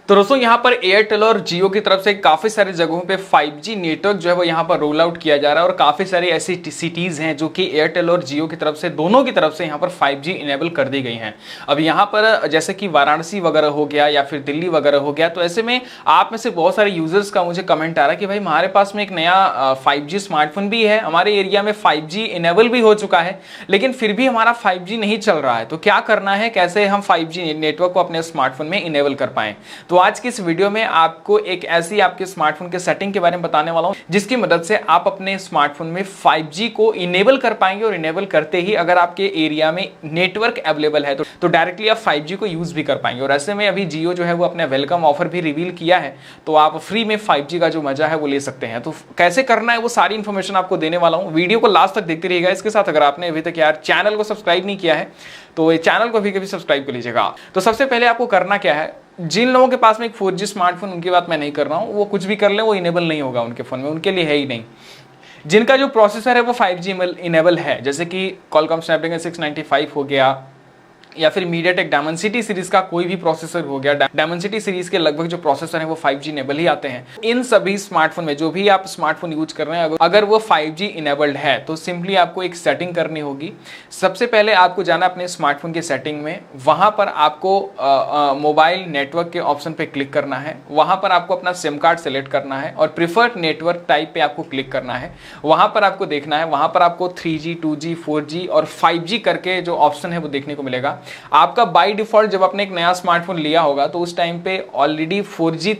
तो दोस्तों यहाँ पर एयरटेल और जियो की तरफ से काफ़ी सारी जगहों पे 5G नेटवर्क जो है वो यहाँ पर रोल आउट किया जा रहा है और काफ़ी सारी ऐसी सिटीज़ हैं जो कि एयरटेल और जियो की तरफ से दोनों की तरफ से यहाँ पर 5G इनेबल कर दी गई हैं। अब यहाँ पर जैसे कि वाराणसी वगैरह हो गया या फिर दिल्ली वगैरह हो गया, तो ऐसे में आप में से बहुत सारे यूजर्स का मुझे कमेंट आ रहा है कि भाई हमारे पास में एक नया 5G स्मार्टफोन भी है, हमारे एरिया में 5G इनेबल भी हो चुका है, लेकिन फिर भी हमारा 5G नहीं चल रहा है, तो क्या करना है, कैसे हम 5G नेटवर्क को अपने स्मार्टफोन में इनेबल कर पाएं। तो आज की इस वीडियो में आपको एक ऐसी आपके स्मार्टफोन के सेटिंग के बारे में बताने वाला हूं जिसकी मदद से आप अपने स्मार्टफोन में 5G को इनेबल कर पाएंगे और इनेबल करते ही अगर आपके एरिया में नेटवर्क अवेलेबल है तो डायरेक्टली आप 5G को यूज भी कर पाएंगे। और ऐसे में अभी जियो जो है वो अपने वेलकम ऑफर भी रिवील किया है, तो आप फ्री में 5G का जो मजा है वो ले सकते हैं। तो कैसे करना है वो सारी इंफॉर्मेशन आपको देने वाला हूं, वीडियो को लास्ट तक देखते रहिएगा। इसके साथ अगर आपने अभी तक यार चैनल को सब्सक्राइब नहीं किया है तो ये चैनल को भी सब्सक्राइब कर लीजिएगा। तो सबसे पहले आपको करना क्या है, जिन लोगों के पास में एक 4G स्मार्टफोन, उनकी बात मैं नहीं कर रहा हूं, वो कुछ भी कर ले वो इनेबल नहीं होगा उनके फोन में, उनके लिए है ही नहीं। जिनका जो प्रोसेसर है वो 5G इनेबल है, जैसे कि Qualcomm Snapdragon 695 हो गया या फिर MediaTek Dimensity सीरीज का कोई भी प्रोसेसर हो गया। Dimensity सीरीज के लगभग जो प्रोसेसर हैं वो 5G इनेबल ही आते हैं। इन सभी स्मार्टफोन में जो भी आप स्मार्टफोन यूज कर रहे हैं अगर वो 5G इनेबल्ड है तो सिंपली आपको एक सेटिंग करनी होगी। सबसे पहले आपको जाना अपने स्मार्टफोन की सेटिंग में, वहां पर आपको मोबाइल नेटवर्क के ऑप्शन पे क्लिक करना है, वहां पर आपको अपना सिम कार्ड सेलेक्ट करना है और प्रिफर्ड नेटवर्क टाइप पे आपको क्लिक करना है। वहां पर आपको देखना है, वहां पर आपको 3G 2G 4G और 5G करके जो ऑप्शन है वो देखने को मिलेगा। आपका बाय डिफॉल्ट जब आपने एक नया स्मार्टफोन लिया होगा तो उस टाइम पे ऑलरेडी 4G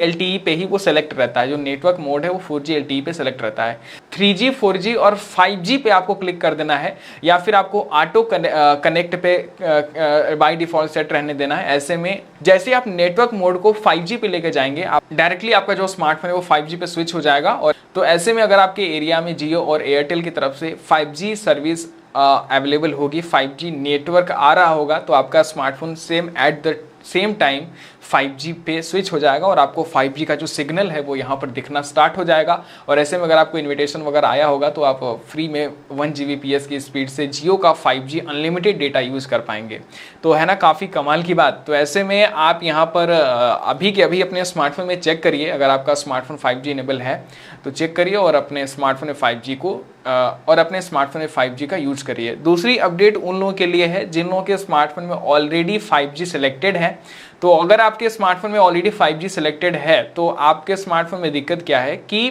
LTE पे ही वो सेलेक्ट रहता है, जो नेटवर्क मोड है वो 4G LTE पे सेलेक्ट रहता है। 3G 4G और 5G पे आपको क्लिक कर देना है या फिर आपको ऑटो कनेक्ट पे बाय डिफॉल्ट सेट रहने देना है। ऐसे में जैसे आप नेटवर्क मोड को 5G पे लेके जाएंगे, आप डायरेक्टली आपका जो स्मार्टफोन है वो 5G पे स्विच हो जाएगा। और तो ऐसे में अगर आपके एरिया में जियो और एयरटेल की तरफ से 5G सर्विस अवेलेबल होगी, 5G नेटवर्क आ रहा होगा, तो आपका smartphone at the same time 5G पे स्विच हो जाएगा और आपको 5G का जो सिग्नल है वो यहाँ पर दिखना स्टार्ट हो जाएगा। और ऐसे में अगर आपको इन्विटेशन वगैरह आया होगा तो आप फ्री में 1 Gbps की स्पीड से जियो का 5G अनलिमिटेड डेटा यूज़ कर पाएंगे। तो है ना काफ़ी कमाल की बात। तो ऐसे में आप यहाँ पर अभी के अभी अपने स्मार्टफोन में चेक करिए, अगर आपका स्मार्टफोन 5G इनेबल है तो चेक करिए और अपने स्मार्टफोन में 5G का यूज करिए। दूसरी अपडेट उन लोगों के लिए है जिन लोगों के स्मार्टफोन में ऑलरेडी 5G सिलेक्टेड है। तो अगर आपके स्मार्टफोन में ऑलरेडी 5G सिलेक्टेड है तो आपके स्मार्टफोन में दिक्कत क्या है कि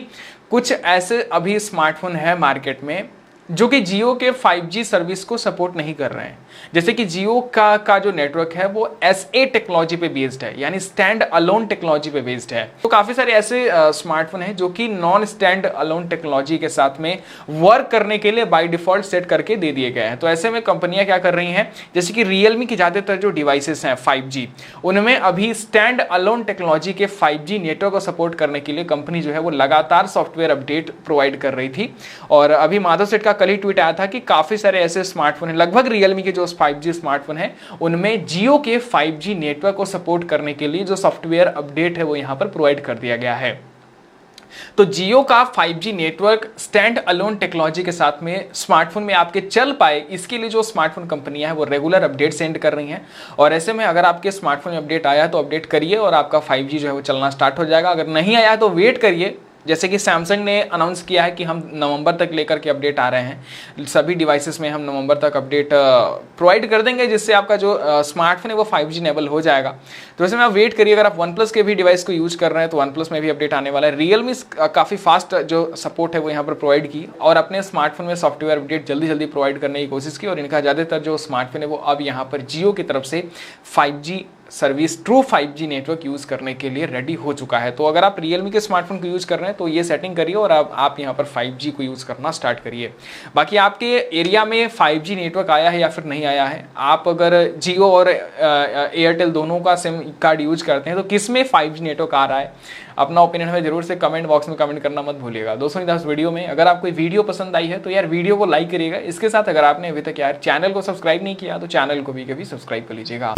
कुछ ऐसे अभी स्मार्टफोन है मार्केट में जो कि जियो के 5G सर्विस को सपोर्ट नहीं कर रहे हैं। जैसे कि जियो का जो नेटवर्क है वो SA टेक्नोलॉजी पे बेस्ड है, यानी स्टैंड अलोन टेक्नोलॉजी पे बेस्ड है। तो काफी सारे ऐसे स्मार्टफोन हैं जो कि नॉन स्टैंड अलोन टेक्नोलॉजी के साथ में वर्क करने के लिए बाय डिफॉल्ट सेट करके दे दिए गए हैं। तो ऐसे में कंपनियां क्या कर रही हैं, जैसे कि रियलमी की ज्यादातर जो डिवाइसेस हैं 5G, उनमें अभी स्टैंड अलोन टेक्नोलॉजी के 5G नेटवर्क को सपोर्ट करने के लिए कंपनी जो है वो लगातार सॉफ्टवेयर अपडेट प्रोवाइड कर रही थी। और अभी माधव सेठ का कल ही ट्वीट आया था कि काफी सारे ऐसे स्मार्टफोन हैं, लगभग रियलमी के जो 5G स्मार्टफोन है उनमें जियो के 5G नेटवर्क को सपोर्ट करने के लिए जो सॉफ्टवेयर अपडेट है वो यहां पर प्रोवाइड कर दिया गया है। तो जियो का 5G network stand alone technology के साथ में स्मार्टफोन में आपके चल पाए, इसके लिए जो स्मार्टफोन कंपनियां हैं वो रेगुलर अपडेट सेंड कर रही हैं। और ऐसे में अगर आपके स्मार्टफोन में अपडेट आया तो अपडेट करिए और आपका 5G जो है वो चलना स्टार्ट हो जाएगा। अगर नहीं आया तो वेट करिए, जैसे कि सैमसंग ने अनाउंस किया है कि हम नवंबर तक लेकर के अपडेट आ रहे हैं, सभी डिवाइसेस में हम नवंबर तक अपडेट प्रोवाइड कर देंगे जिससे आपका जो स्मार्टफोन है वो 5G इनेबल हो जाएगा। तो वैसे में आप वेट करिए। अगर आप OnePlus के भी डिवाइस को यूज कर रहे हैं तो OnePlus में भी अपडेट आने वाला है। रियलमी काफ़ी फास्ट जो सपोर्ट है वो यहाँ पर प्रोवाइड की और अपने स्मार्टफोन में सॉफ्टवेयर अपडेट जल्दी जल्दी प्रोवाइड करने की कोशिश की। और इनका ज़्यादातर जो स्मार्टफोन है वो अब यहाँ पर जियो की तरफ से 5G service true 5G network use करने के लिए रेडी हो चुका है। तो अगर आप रियलमी के स्मार्टफोन को यूज कर रहे हैं तो ये सेटिंग करिए और आप यहाँ पर 5G को यूज करना स्टार्ट करिए। बाकी आपके एरिया में 5G नेटवर्क आया है या फिर नहीं आया है, आप अगर जियो और एयरटेल दोनों का सिम कार्ड यूज करते हैं तो किस में 5G नेटवर्क आ रहा है, अपना ओपिनियन हमें जरूर से कमेंट बॉक्स में कमेंट करना मत भूलिएगा। दोस्तों इस वीडियो में अगर आपको वीडियो पसंद आई है तो यार वीडियो को लाइक करिएगा। इसके साथ अगर आपने अभी तक यार चैनल को सब्सक्राइब नहीं किया तो चैनल को भी कभी सब्सक्राइब कर लीजिएगा।